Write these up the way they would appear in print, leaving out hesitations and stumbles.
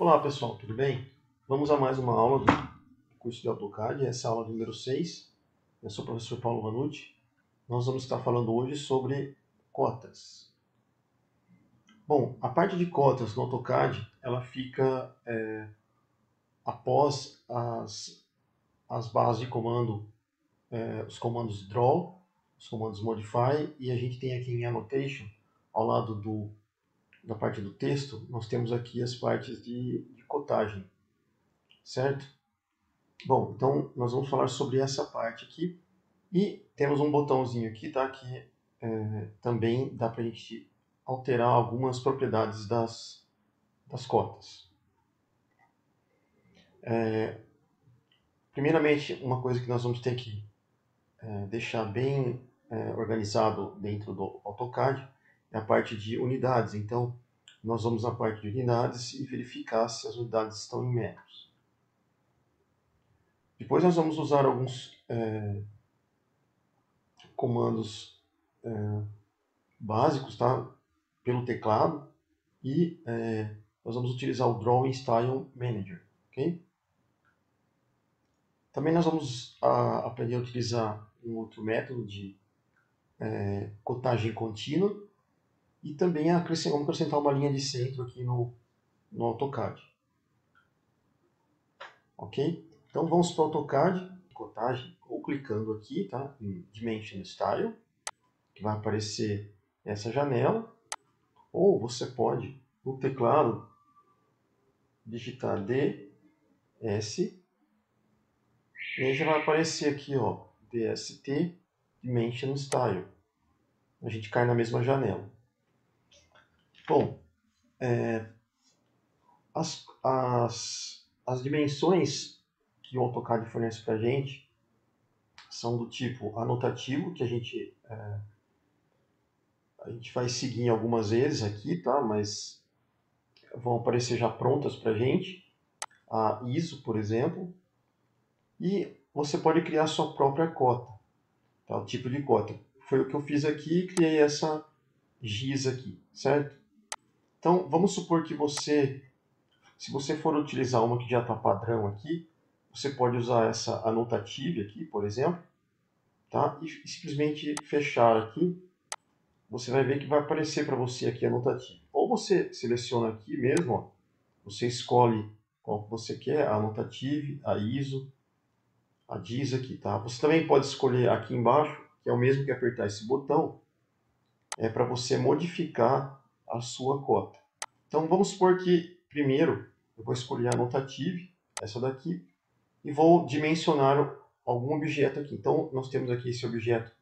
Olá pessoal, tudo bem? Vamos a mais uma aula do curso de AutoCAD, essa é a aula número 6. Eu sou o professor Paulo Vanucci. Nós vamos estar falando hoje sobre cotas. Bom, a parte de cotas no AutoCAD, ela fica após as bases de comando, os comandos Draw, os comandos Modify, e a gente tem aqui em Annotation, ao lado da parte do texto, nós temos aqui as partes de cotagem, certo? Bom, então nós vamos falar sobre essa parte aqui e temos um botãozinho aqui, tá? Que também dá para a gente alterar algumas propriedades das cotas. Primeiramente, uma coisa que nós vamos ter que deixar bem organizado dentro do AutoCAD é a parte de unidades. Então, nós vamos na parte de unidades e verificar se as unidades estão em metros. Depois nós vamos usar alguns comandos básicos, tá? Pelo teclado, e nós vamos utilizar o Drawing Style Manager, ok? Também nós vamos aprender a utilizar um outro método de cotagem contínua e também vamos acrescentar uma linha de centro aqui no AutoCAD, ok? Então vamos para o AutoCAD, cotagem, ou clicando aqui, tá? Em Dimension Style, que vai aparecer essa janela, ou você pode, no teclado, digitar DS, e aí já vai aparecer aqui, ó, DST Dimension Style. A gente cai na mesma janela. Bom, as dimensões que o AutoCAD fornece para a gente são do tipo anotativo, que a gente vai seguir algumas vezes aqui, tá? Mas vão aparecer já prontas para a gente. A ISO, por exemplo. E você pode criar a sua própria cota, tá? O tipo de cota. Foi o que eu fiz aqui e criei essa GIS aqui, certo? Então, vamos supor que se você for utilizar uma que já está padrão aqui, você pode usar essa Annotative aqui, por exemplo, tá? E simplesmente fechar aqui, você vai ver que vai aparecer para você aqui a Annotative. Ou você seleciona aqui mesmo, ó, você escolhe qual que você quer, a Annotative, a ISO, a GIS aqui, tá? Você também pode escolher aqui embaixo, que é o mesmo que apertar esse botão, é para você modificar a sua cota. Então vamos supor que primeiro eu vou escolher a Annotative, essa daqui, e vou dimensionar algum objeto aqui. Então nós temos aqui esse objeto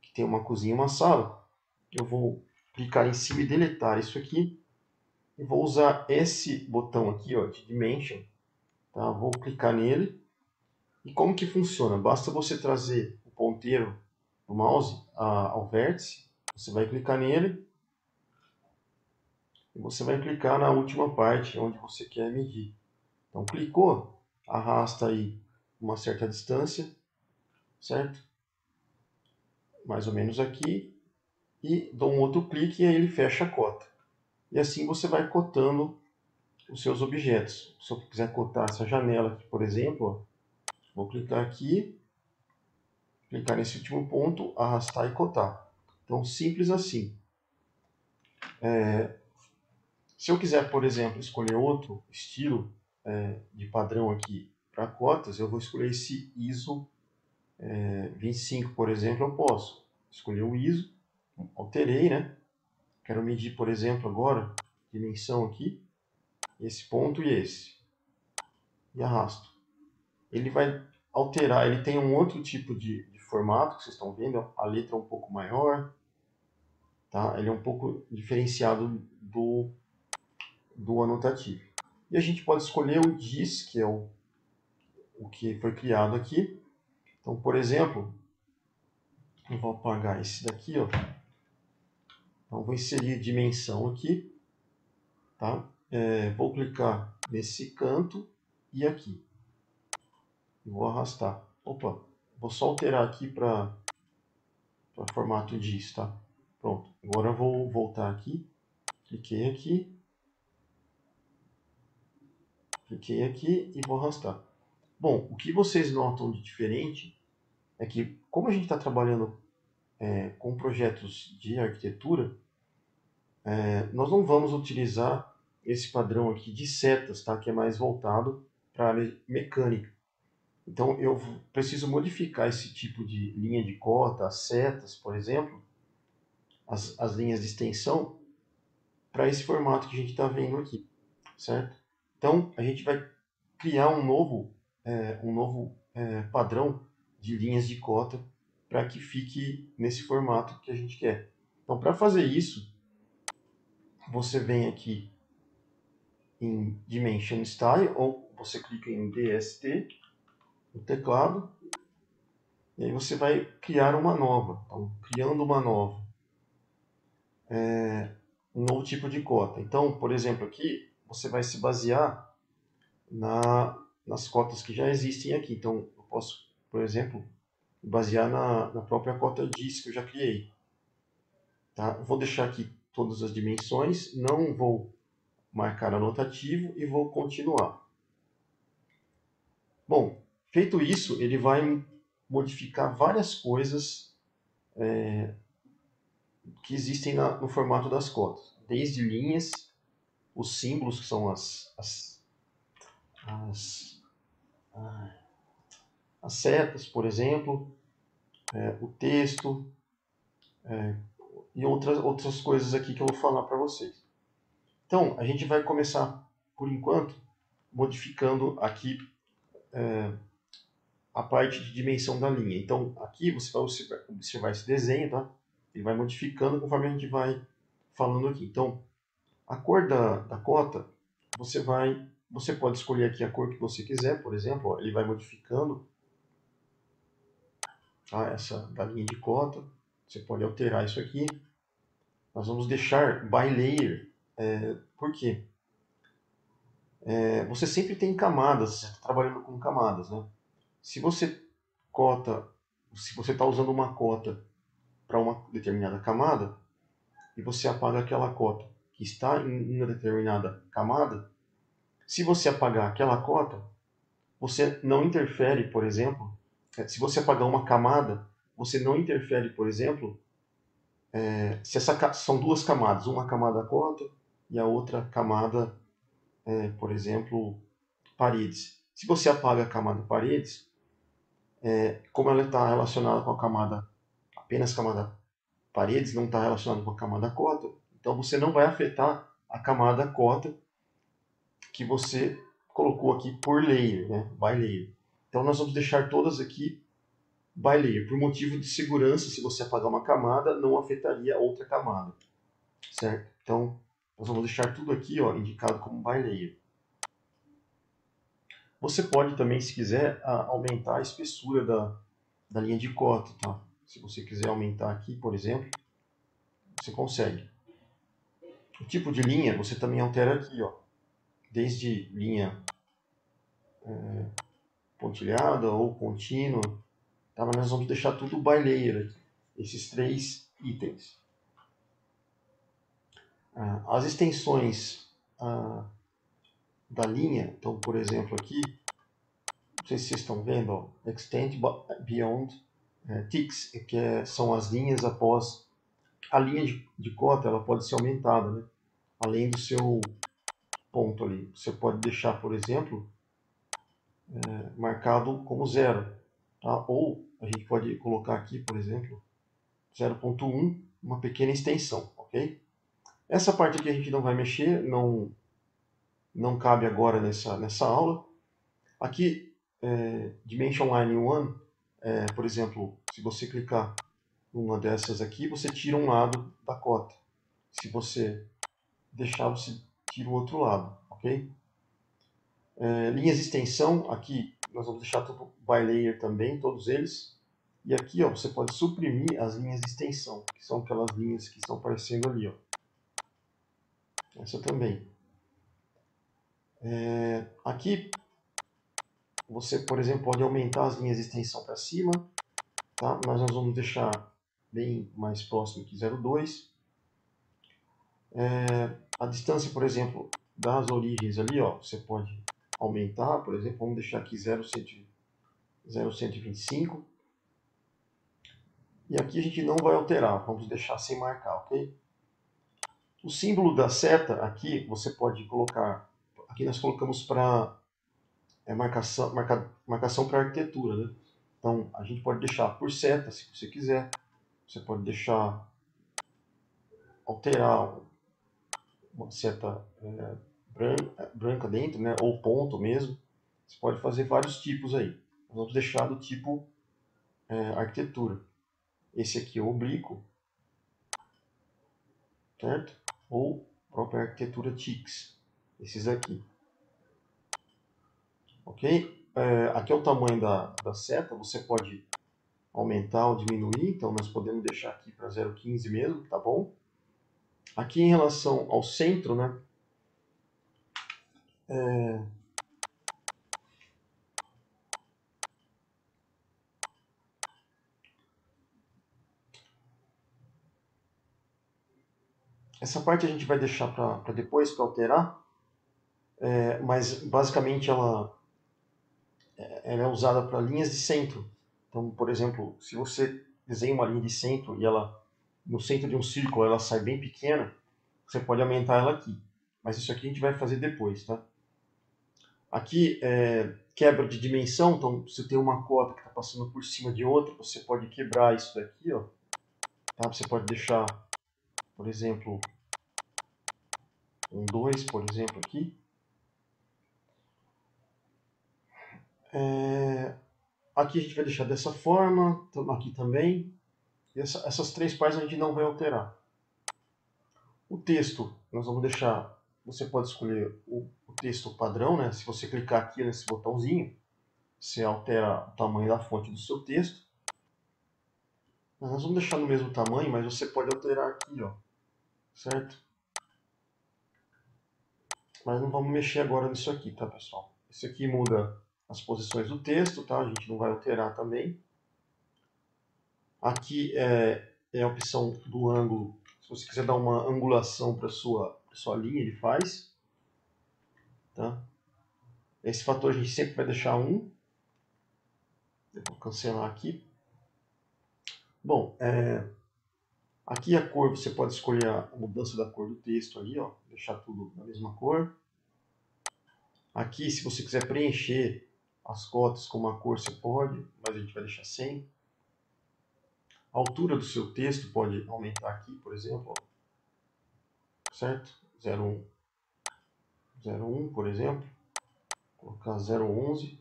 que tem uma cozinha e uma sala. Eu vou clicar em cima e deletar isso aqui. E vou usar esse botão aqui, ó, de Dimension. Tá? Vou clicar nele. E como que funciona? Basta você trazer o ponteiro do mouse ao vértice. Você vai clicar nele. E você vai clicar na última parte onde você quer medir. Então clicou, arrasta aí uma certa distância, certo? Mais ou menos aqui. E dou um outro clique e aí ele fecha a cota. E assim você vai cotando os seus objetos. Se eu quiser cotar essa janela aqui, por exemplo, ó, vou clicar aqui, clicar nesse último ponto, arrastar e cotar. Então, simples assim. Se eu quiser, por exemplo, escolher outro estilo de padrão aqui para cotas, eu vou escolher esse ISO 25, por exemplo, eu posso escolher o ISO, alterei, né? Quero medir, por exemplo, agora, dimensão aqui, esse ponto e esse. E arrasto. Ele vai alterar, ele tem um outro tipo de formato, que vocês estão vendo, a letra é um pouco maior, tá? Ele é um pouco diferenciado do Annotative. E a gente pode escolher o GIS, que é o que foi criado aqui. Então, por exemplo, eu vou apagar esse daqui, ó. Então, vou inserir dimensão aqui, tá? Vou clicar nesse canto e aqui. E vou arrastar. Opa, vou só alterar aqui para formato GIS, tá? Pronto. Agora eu vou voltar aqui. Cliquei aqui. Cliquei aqui e vou arrastar. Bom, o que vocês notam de diferente é que, como a gente está trabalhando com projetos de arquitetura, nós não vamos utilizar esse padrão aqui de setas, tá? Que é mais voltado para a área mecânica. Então eu preciso modificar esse tipo de linha de cota, as setas, por exemplo, as linhas de extensão, para esse formato que a gente está vendo aqui, certo? Então a gente vai criar um novo padrão de linhas de cota para que fique nesse formato que a gente quer. Então para fazer isso, você vem aqui em Dimension Style, ou você clica em DST no teclado, e aí você vai criar uma nova. Então, criando uma nova, um novo tipo de cota. Então, por exemplo, aqui você vai se basear nas cotas que já existem aqui. Então, eu posso, por exemplo, basear na própria cota DIS que eu já criei. Tá? Vou deixar aqui todas as dimensões, não vou marcar anotativo e vou continuar. Bom, feito isso, ele vai modificar várias coisas que existem no formato das cotas. Desde linhas, os símbolos, que são as, as setas, por exemplo, o texto e outras coisas aqui que eu vou falar para vocês. Então, a gente vai começar, por enquanto, modificando aqui a parte de dimensão da linha. Então, aqui você vai observar esse desenho, tá? Ele vai modificando conforme a gente vai falando aqui. Então, a cor da cota, você pode escolher aqui a cor que você quiser, por exemplo, ó, ele vai modificando, tá, essa da linha de cota. Você pode alterar isso aqui. Nós vamos deixar by layer. Por quê? Você sempre tem camadas, você está trabalhando com camadas, né? Se você está usando uma cota para uma determinada camada e você apaga aquela cota que está em uma determinada camada, se você apagar aquela cota, você não interfere, por exemplo, se você apagar uma camada, você não interfere, por exemplo, se são duas camadas, uma camada cota e a outra camada, por exemplo, paredes. Se você apaga a camada paredes, como ela está relacionada com a camada, apenas camada paredes, não está relacionada com a camada cota, então você não vai afetar a camada cota que você colocou aqui por layer, né? By layer. Então nós vamos deixar todas aqui by layer. Por motivo de segurança, se você apagar uma camada, não afetaria a outra camada, certo? Então nós vamos deixar tudo aqui, ó, indicado como by layer. Você pode também, se quiser, aumentar a espessura da linha de cota, tá? Se você quiser aumentar aqui, por exemplo, você consegue. O tipo de linha você também altera aqui, ó. Desde linha pontilhada ou contínua, tá? Mas nós vamos deixar tudo by layer aqui, esses três itens. As extensões da linha, então, por exemplo, aqui, não sei se vocês estão vendo, ó, Extend Beyond Ticks, que são as linhas após a linha de cota, ela pode ser aumentada, né? Além do seu ponto ali. Você pode deixar, por exemplo, marcado como 0. Tá? Ou a gente pode colocar aqui, por exemplo, 0.1, uma pequena extensão, ok? Essa parte aqui a gente não vai mexer, não cabe agora nessa aula. Aqui, Dimension Line 1, por exemplo, se você clicar numa dessas aqui, você tira um lado da cota. Se você deixar, você tira o outro lado, ok? Linhas de extensão, aqui nós vamos deixar tudo by layer também, todos eles. E aqui, ó, você pode suprimir as linhas de extensão, que são aquelas linhas que estão aparecendo ali, ó. Essa também. Aqui, você, por exemplo, pode aumentar as linhas de extensão para cima, tá? Mas nós vamos deixar bem mais próximo que 0,2. A distância, por exemplo, das origens ali, ó, você pode aumentar, por exemplo, vamos deixar aqui 0,125. E aqui a gente não vai alterar, vamos deixar sem marcar, ok? O símbolo da seta aqui você pode colocar, aqui nós colocamos para marcação para arquitetura, né? Então a gente pode deixar por seta se você quiser, você pode deixar alterar uma seta branca dentro, né? Ou ponto mesmo. Você pode fazer vários tipos aí. Vamos deixar do tipo arquitetura. Esse aqui é o oblíquo, certo? Ou própria arquitetura TIX. Esses aqui. Ok? Aqui é o tamanho da seta. Você pode aumentar ou diminuir. Então nós podemos deixar aqui para 0,15 mesmo, tá bom? Aqui em relação ao centro, né? Essa parte a gente vai deixar para depois, para alterar. Mas basicamente ela é usada para linhas de centro. Então, por exemplo, se você desenha uma linha de centro e ela no centro de um círculo ela sai bem pequena, você pode aumentar ela aqui. Mas isso aqui a gente vai fazer depois, tá? Aqui é quebra de dimensão, então você tem uma cota que está passando por cima de outra, você pode quebrar isso daqui, ó. Tá? Você pode deixar, por exemplo, um 2, por exemplo, aqui. Aqui a gente vai deixar dessa forma, aqui também. E essas três partes a gente não vai alterar. O texto, nós vamos deixar, você pode escolher o texto padrão, né? Se você clicar aqui nesse botãozinho, você altera o tamanho da fonte do seu texto. Nós vamos deixar no mesmo tamanho, mas você pode alterar aqui, ó, certo? Mas não vamos mexer agora nisso aqui, tá, pessoal? Isso aqui muda as posições do texto, tá? A gente não vai alterar também. Aqui é a opção do ângulo. Se você quiser dar uma angulação para sua linha, ele faz. Tá? Esse fator a gente sempre vai deixar 1. Eu vou cancelar aqui. Bom, aqui a cor, você pode escolher a mudança da cor do texto ali, ó, deixar tudo na mesma cor. Aqui, se você quiser preencher as cotas com uma cor, você pode, mas a gente vai deixar sem. A altura do seu texto pode aumentar aqui, por exemplo, ó, certo? 0,1, por exemplo. Vou colocar 0,11.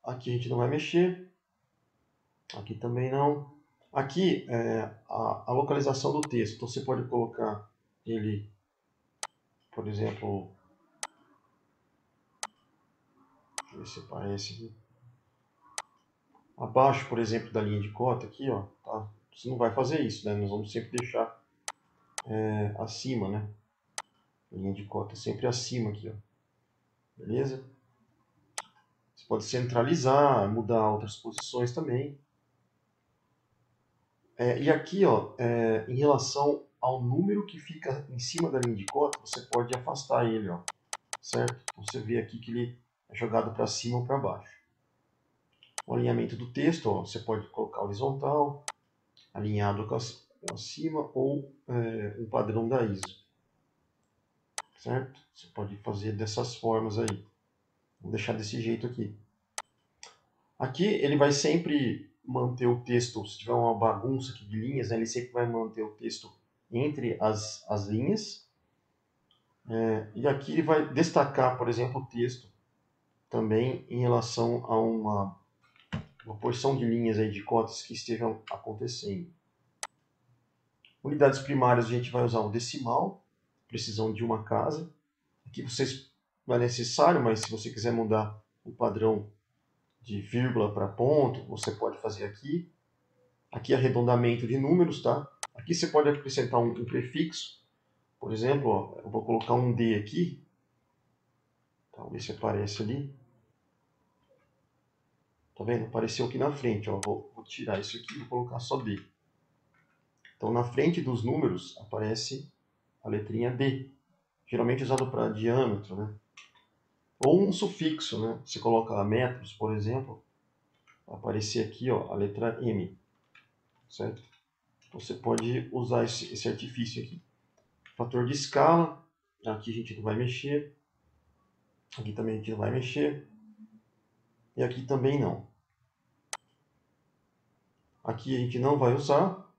Aqui a gente não vai mexer. Aqui também não. Aqui é a localização do texto. Então você pode colocar ele, por exemplo, deixa eu ver se aparece aqui. Abaixo, por exemplo, da linha de cota aqui, ó, tá? Você não vai fazer isso, né? Nós vamos sempre deixar acima, né? A linha de cota sempre acima aqui, ó. Beleza? Você pode centralizar, mudar outras posições também. E aqui, ó, em relação ao número que fica em cima da linha de cota, você pode afastar ele, ó, certo? Então você vê aqui que ele é jogado para cima ou para baixo. O alinhamento do texto, ó, você pode colocar horizontal, alinhado com acima ou um padrão da ISO, certo? Você pode fazer dessas formas aí. Vou deixar desse jeito aqui. Aqui ele vai sempre manter o texto, se tiver uma bagunça aqui de linhas, né, ele sempre vai manter o texto entre as linhas. E aqui ele vai destacar, por exemplo, o texto também em relação a uma porção de linhas aí de cotas que estejam acontecendo. Unidades primárias a gente vai usar o decimal, precisão de uma casa. Aqui vocês não é necessário, mas se você quiser mudar o padrão de vírgula para ponto, você pode fazer aqui. Aqui arredondamento de números, tá? Aqui você pode acrescentar um prefixo. Por exemplo, ó, eu vou colocar um D aqui. Talvez se aparece ali. Tá vendo? Apareceu aqui na frente. Ó. Vou tirar isso aqui e vou colocar só D. Então, na frente dos números aparece a letrinha D. geralmente usado para diâmetro, né? Ou um sufixo, né? Você coloca metros, por exemplo, vai aparecer aqui, ó, a letra M, certo? Você pode usar esse artifício aqui. Fator de escala, aqui a gente não vai mexer, aqui também a gente não vai mexer, e aqui também não. Aqui a gente não vai usar,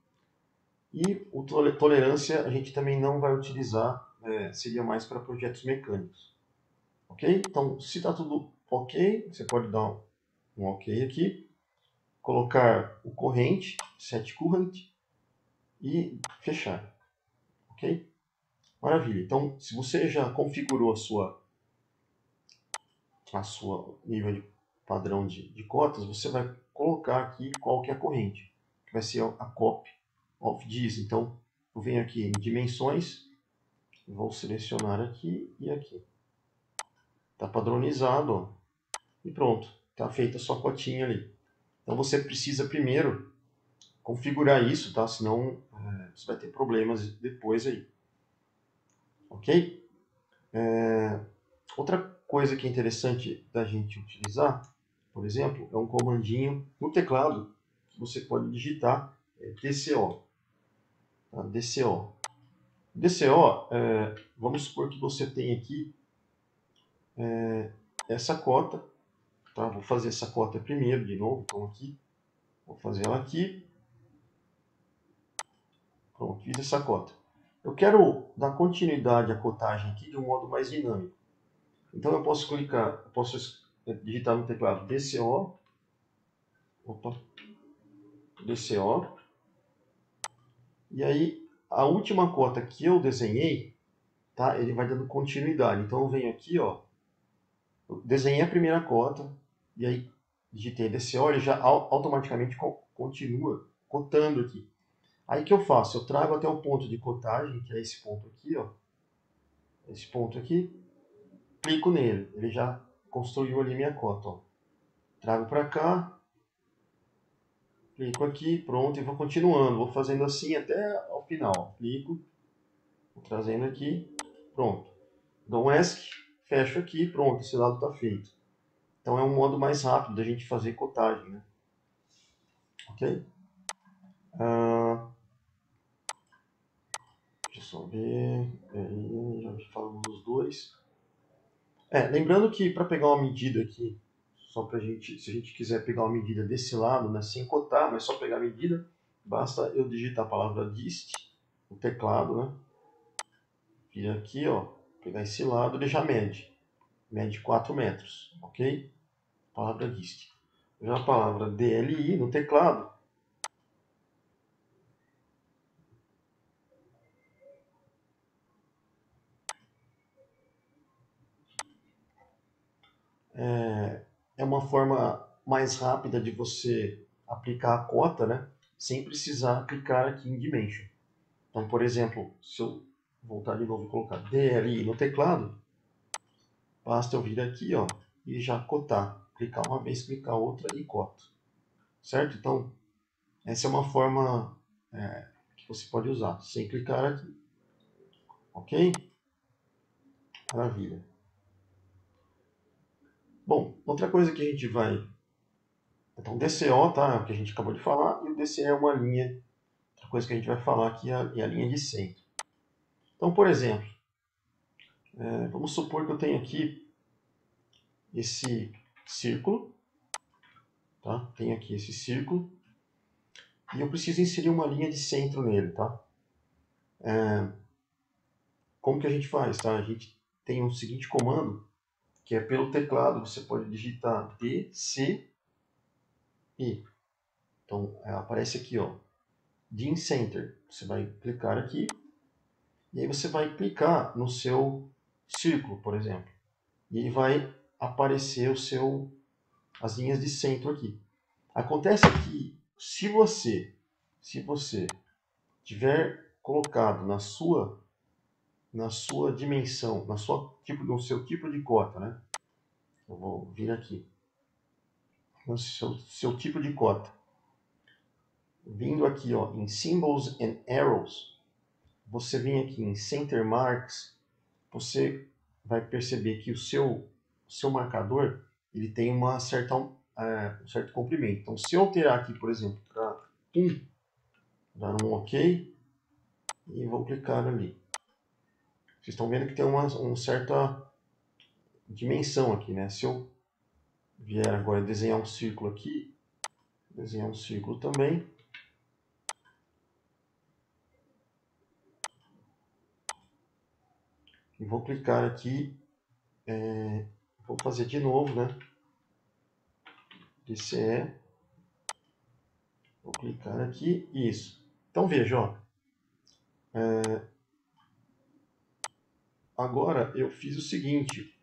e o tolerância a gente também não vai utilizar, seria mais para projetos mecânicos. Ok? Então, se está tudo ok, você pode dar um ok aqui, colocar o corrente, set current, e fechar. Ok? Maravilha. Então, se você já configurou a sua nível de padrão de cotas, você vai colocar aqui qual que é a corrente, que vai ser a copy of this. Então, eu venho aqui em dimensões, vou selecionar aqui e aqui. Está padronizado, ó, e pronto. Está feita a sua cotinha ali. Então, você precisa primeiro configurar isso, tá? Senão você vai ter problemas depois aí. Ok? Outra coisa que é interessante da gente utilizar, por exemplo, é um comandinho no teclado que você pode digitar DCO. Tá? DCO. DCO, vamos supor que você tem aqui essa cota. Tá? Vou fazer essa cota primeiro, de novo. Então aqui, vou fazer ela aqui. Pronto, fiz essa cota. Eu quero dar continuidade à cotagem aqui de um modo mais dinâmico. Então eu posso clicar, eu posso digitar no teclado DCO. Opa, DCO. E aí, a última cota que eu desenhei, tá? Ele vai dando continuidade. Então eu venho aqui, ó, eu desenhei a primeira cota, e aí digitei DCO, ele já automaticamente continua cotando aqui. Aí o que eu faço? Eu trago até o ponto de cotagem, que é esse ponto aqui, ó. Esse ponto aqui, clico nele. Ele já construiu ali minha cota, ó. Trago para cá, clico aqui, pronto, e vou continuando. Vou fazendo assim até ao final. Clico, vou trazendo aqui, pronto. Dou um ESC, fecho aqui, pronto, esse lado está feito. Então é um modo mais rápido da gente fazer cotagem, né? Ok? Deixa eu só ver. Aí, já falamos dos dois. Lembrando que para pegar uma medida aqui, só pra gente, se a gente quiser pegar uma medida desse lado, né, sem cotar, mas só pegar a medida, basta eu digitar a palavra dist no teclado, né? Vir aqui, ó, pegar esse lado, ele já mede. Mede 4 metros, ok? Palavra dist. Já a palavra DLI no teclado, é uma forma mais rápida de você aplicar a cota, né? Sem precisar clicar aqui em Dimension. Então, por exemplo, se eu voltar de novo e colocar DLI no teclado, basta eu vir aqui, ó, e já cotar. Clicar uma vez, clicar outra e cota. Certo? Então, essa é uma forma que você pode usar, sem clicar aqui. Ok? Maravilha. Bom, outra coisa que a gente vai... Então, DCO, tá? É o que a gente acabou de falar, e o DCE é uma linha. Outra coisa que a gente vai falar aqui é a linha de centro. Então, por exemplo, vamos supor que eu tenho aqui esse círculo, tá? Tenho aqui esse círculo, e eu preciso inserir uma linha de centro nele, tá? Como que a gente faz, tá? A gente tem o seguinte comando, que é pelo teclado, você pode digitar DCE. Então, aparece aqui, ó, Dim Center. Você vai clicar aqui, e aí você vai clicar no seu círculo, por exemplo. E ele vai aparecer as linhas de centro aqui. Acontece que se você tiver colocado na sua dimensão, no seu tipo de cota, né? Eu vou vir aqui. No seu tipo de cota. Vindo aqui, ó, em Symbols and Arrows, você vem aqui em Center Marks, você vai perceber que o seu marcador ele tem um certo comprimento. Então, se eu alterar aqui, por exemplo, para 1, dar um OK e vou clicar ali. Vocês estão vendo que tem uma certa dimensão aqui, né? Se eu vier agora desenhar um círculo aqui, desenhar um círculo também. E vou clicar aqui, vou fazer de novo, né? DCE, vou clicar aqui, isso. Então veja, ó, agora eu fiz o seguinte,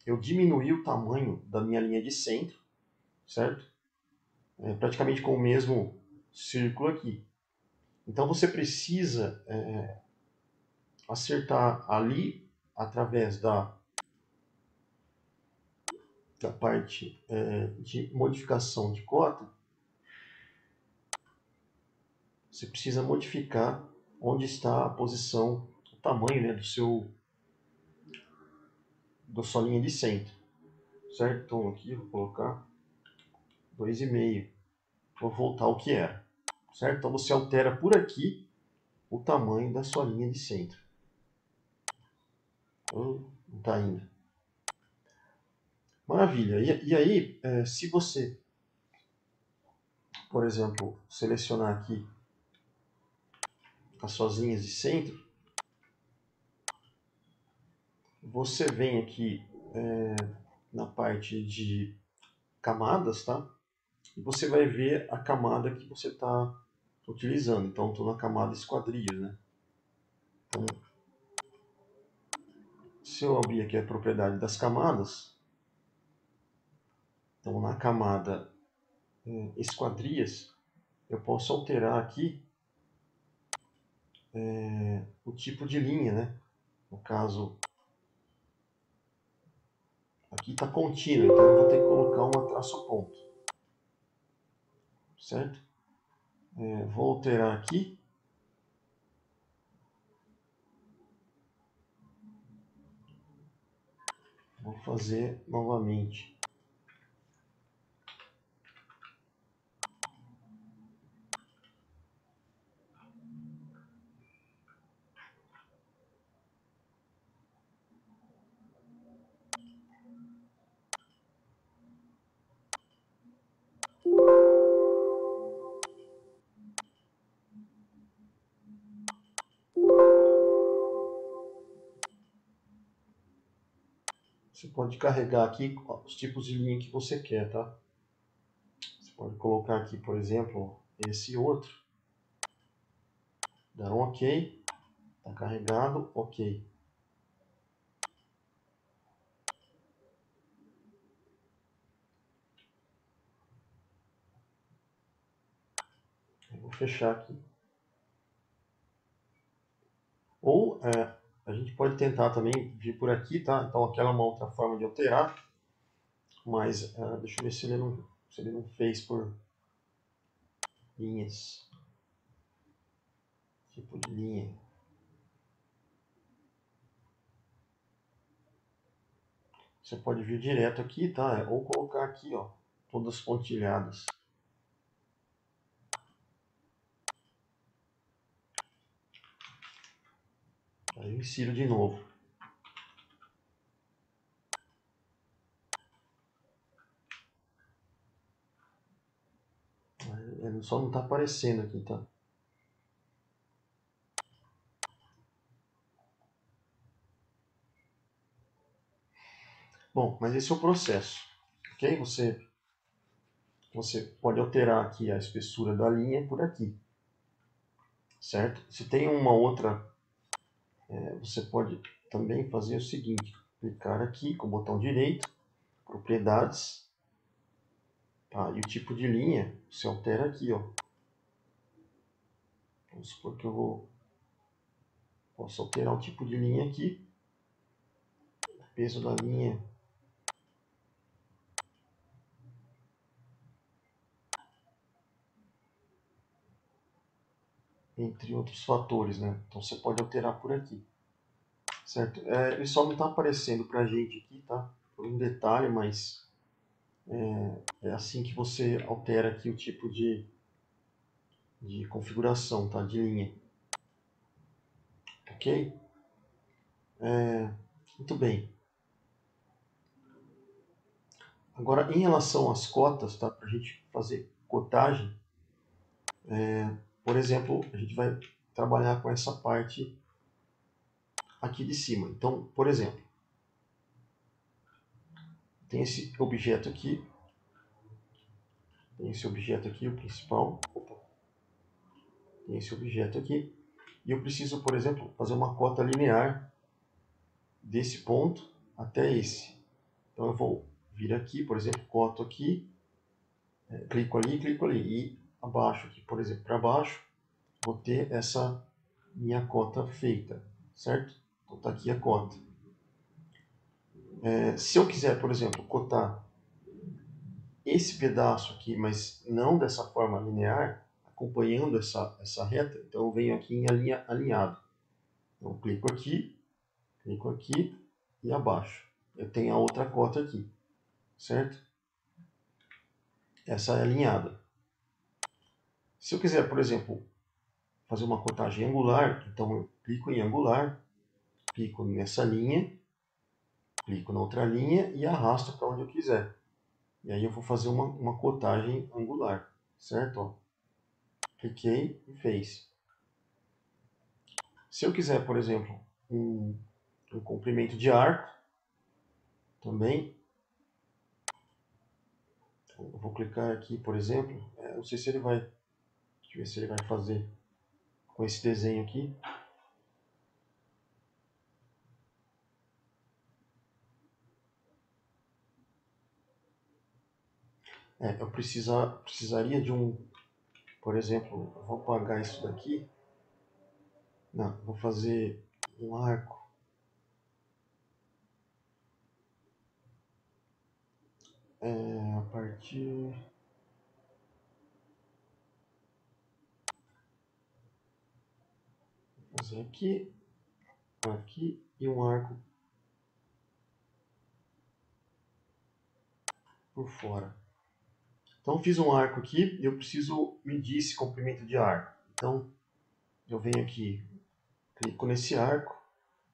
eu diminuí o tamanho da minha linha de centro, certo? Praticamente com o mesmo círculo aqui. Então você precisa acertar ali através da parte de modificação de cota. Você precisa modificar onde está a posição, o tamanho, né, da sua linha de centro, certo? Então aqui eu vou colocar 2,5, vou voltar ao que era, certo? Então você altera por aqui o tamanho da sua linha de centro. Não está indo. Maravilha. E aí, se você, por exemplo, selecionar aqui as suas linhas de centro, você vem aqui na parte de camadas, tá? E você vai ver a camada que você está utilizando. Então, estou na camada esquadrias, né? Então, se eu abrir aqui a propriedade das camadas, então na camada esquadrias, eu posso alterar aqui o tipo de linha, né? No caso, aqui está contínua, então eu vou ter que colocar uma traço ponto, certo? Vou alterar aqui. Vou fazer novamente. Você pode carregar aqui os tipos de linha que você quer, tá? Você pode colocar aqui, por exemplo, esse outro. Dar um OK. Está carregado, OK. Eu vou fechar aqui. Ou a gente pode tentar também vir por aqui, tá? Então aquela é uma outra forma de alterar. Mas deixa eu ver se ele não fez por linhas. Tipo de linha. Você pode vir direto aqui, tá? Ou colocar aqui, ó, todas pontilhadas. Aí eu insiro de novo. Ele só não está aparecendo aqui, tá? Bom, mas esse é o processo, ok? Você pode alterar aqui a espessura da linha por aqui, certo? Se tem uma outra, você pode também fazer o seguinte, clicar aqui com o botão direito, propriedades, tá? E o tipo de linha você altera aqui, ó. Vamos supor que posso alterar o tipo de linha aqui, o peso da linha, entre outros fatores, né? Então você pode alterar por aqui, certo? Ele só não está aparecendo para a gente aqui, tá? Por um detalhe, mas é assim que você altera aqui o tipo de configuração, tá? De linha, ok? Muito bem. Agora, em relação às cotas, tá? Para a gente fazer cotagem, por exemplo, a gente vai trabalhar com essa parte aqui de cima. Então, por exemplo, tem esse objeto aqui, o principal. Opa, tem esse objeto aqui. E eu preciso, por exemplo, fazer uma cota linear desse ponto até esse. Então eu vou vir aqui, por exemplo, coto aqui, clico ali, e abaixo aqui, por exemplo, para baixo, vou ter essa minha cota feita, certo? Então está aqui a cota. Se eu quiser, por exemplo, cotar esse pedaço aqui, mas não dessa forma linear, acompanhando essa reta, então eu venho aqui em alinhado. Então clico aqui e abaixo. Eu tenho a outra cota aqui, certo? Essa é alinhada. Se eu quiser, por exemplo, fazer uma cotagem angular, então eu clico em angular, clico nessa linha, clico na outra linha e arrasto para onde eu quiser. E aí eu vou fazer uma cotagem angular, certo? Ó, cliquei e fez. Se eu quiser, por exemplo, um comprimento de arco, também, eu vou clicar aqui, por exemplo, não sei se ele vai, deixa eu ver se ele vai fazer com esse desenho aqui. Eu precisaria de um, por exemplo, eu vou apagar isso daqui. Não, vou fazer um arco. A partir... Vou fazer aqui, aqui e um arco por fora. Então fiz um arco aqui e eu preciso medir esse comprimento de arco. Então eu venho aqui, clico nesse arco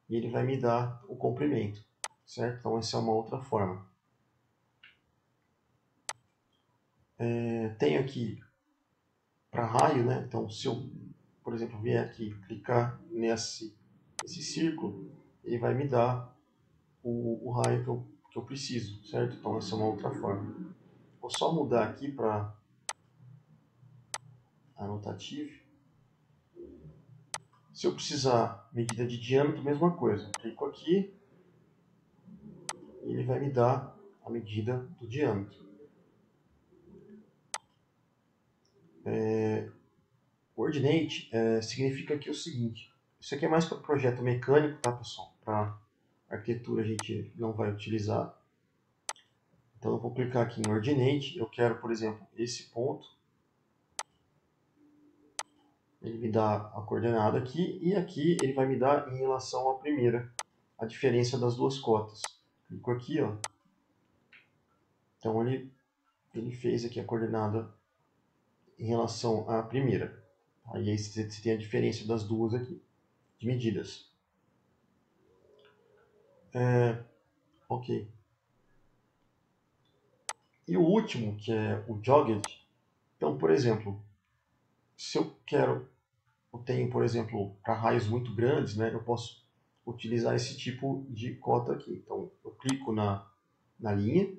e ele vai me dar o comprimento, certo? Então essa é uma outra forma. Tenho aqui para raio, né? Então se eu, por exemplo, vier aqui clicar nesse círculo, ele vai me dar o raio que eu preciso, certo? Então essa é uma outra forma. Vou só mudar aqui para anotativo. Se eu precisar medida de diâmetro, mesma coisa. Clico aqui e ele vai me dar a medida do diâmetro. Coordinate significa aqui o seguinte. Isso aqui é mais para projeto mecânico, tá, pessoal? Para arquitetura a gente não vai utilizar. Então eu vou clicar aqui em Ordinate. Eu quero, por exemplo, esse ponto. Ele me dá a coordenada aqui. E aqui ele vai me dar em relação à primeira, a diferença das duas cotas. Clico aqui, ó. Então ele fez aqui a coordenada em relação à primeira. Aí você tem a diferença das duas aqui, de medidas. Ok. E o último, que é o jogged. Então, por exemplo, se eu tenho, por exemplo, para raios muito grandes, né, eu posso utilizar esse tipo de cota aqui. Então, eu clico na linha,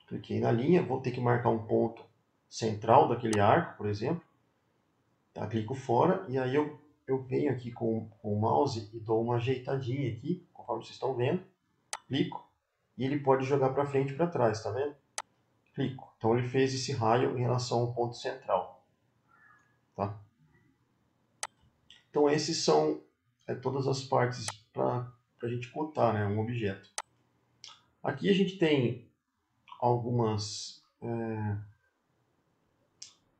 cliquei na linha, vou ter que marcar um ponto central daquele arco, por exemplo. Tá? Clico fora e aí eu venho aqui com o mouse e dou uma ajeitadinha aqui, conforme vocês estão vendo. Clico e ele pode jogar para frente e para trás, tá vendo? Clico. Então ele fez esse raio em relação ao ponto central. Tá? Então esses são todas as partes para a gente cotar, né, um objeto. Aqui a gente tem algumas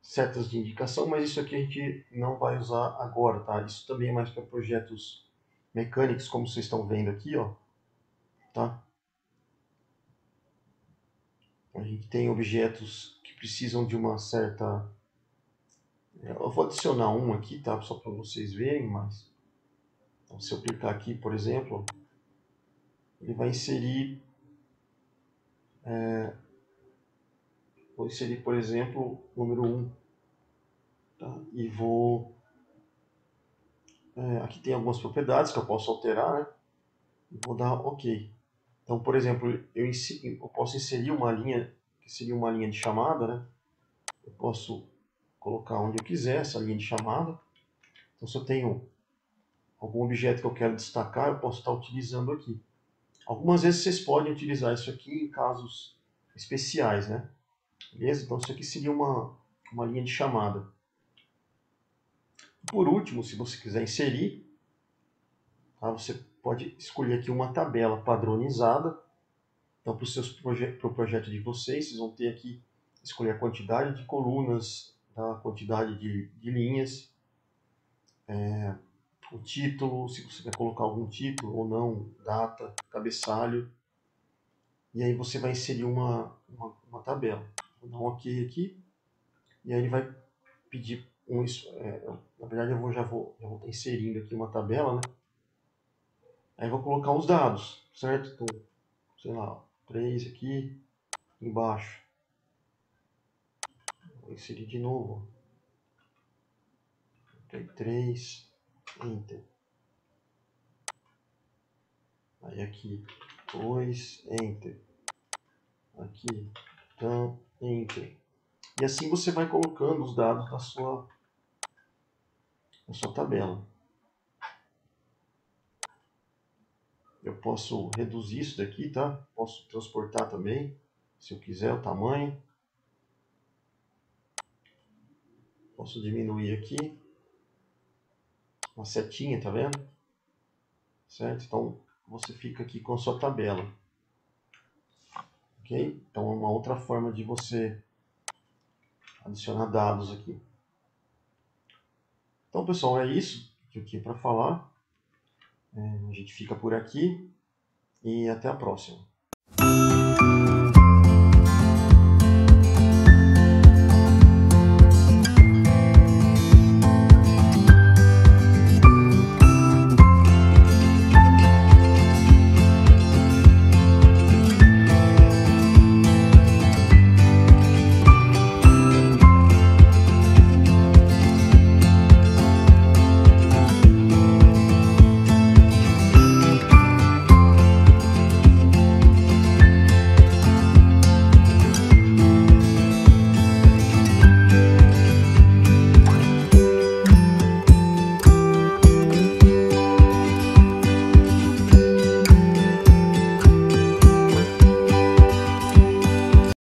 setas de indicação, mas isso aqui a gente não vai usar agora, tá? Isso também é mais para projetos Mechanics, como vocês estão vendo aqui, ó, tá? A gente tem objetos que precisam de uma certa... Eu vou adicionar um aqui, tá? Só para vocês verem, mas... Então, se eu clicar aqui, por exemplo, ele vai inserir... Vou inserir, por exemplo, o número 1. Tá? E vou... aqui tem algumas propriedades que eu posso alterar, né? Vou dar OK. Então, por exemplo, eu posso inserir uma linha, que seria uma linha de chamada, né? Eu posso colocar onde eu quiser essa linha de chamada. Então, se eu tenho algum objeto que eu quero destacar, eu posso estar utilizando aqui. Algumas vezes vocês podem utilizar isso aqui em casos especiais, né? Beleza? Então, isso aqui seria uma linha de chamada. Por último, se você quiser inserir, tá? Você pode escolher aqui uma tabela padronizada. Então, para o projeto de vocês vão ter aqui, escolher a quantidade de colunas, a quantidade de linhas, o título, se você quer colocar algum título ou não, data, cabeçalho. E aí você vai inserir uma tabela. Vou dar um OK aqui, e aí ele vai pedir na verdade já vou estar inserindo aqui uma tabela, né? Aí eu vou colocar os dados, certo? Então, sei lá, 3 aqui embaixo. Vou inserir de novo. 3, Enter. Aí aqui, 2, Enter. Aqui, então, Enter. E assim você vai colocando os dados da sua tabela. Eu posso reduzir isso daqui, tá? Posso transportar também, se eu quiser, o tamanho. Posso diminuir aqui. Uma setinha, tá vendo? Certo? Então, você fica aqui com a sua tabela. Ok? Então, é uma outra forma de você adicionar dados aqui. Então, pessoal, é isso que eu tinha para falar. A gente fica por aqui e até a próxima.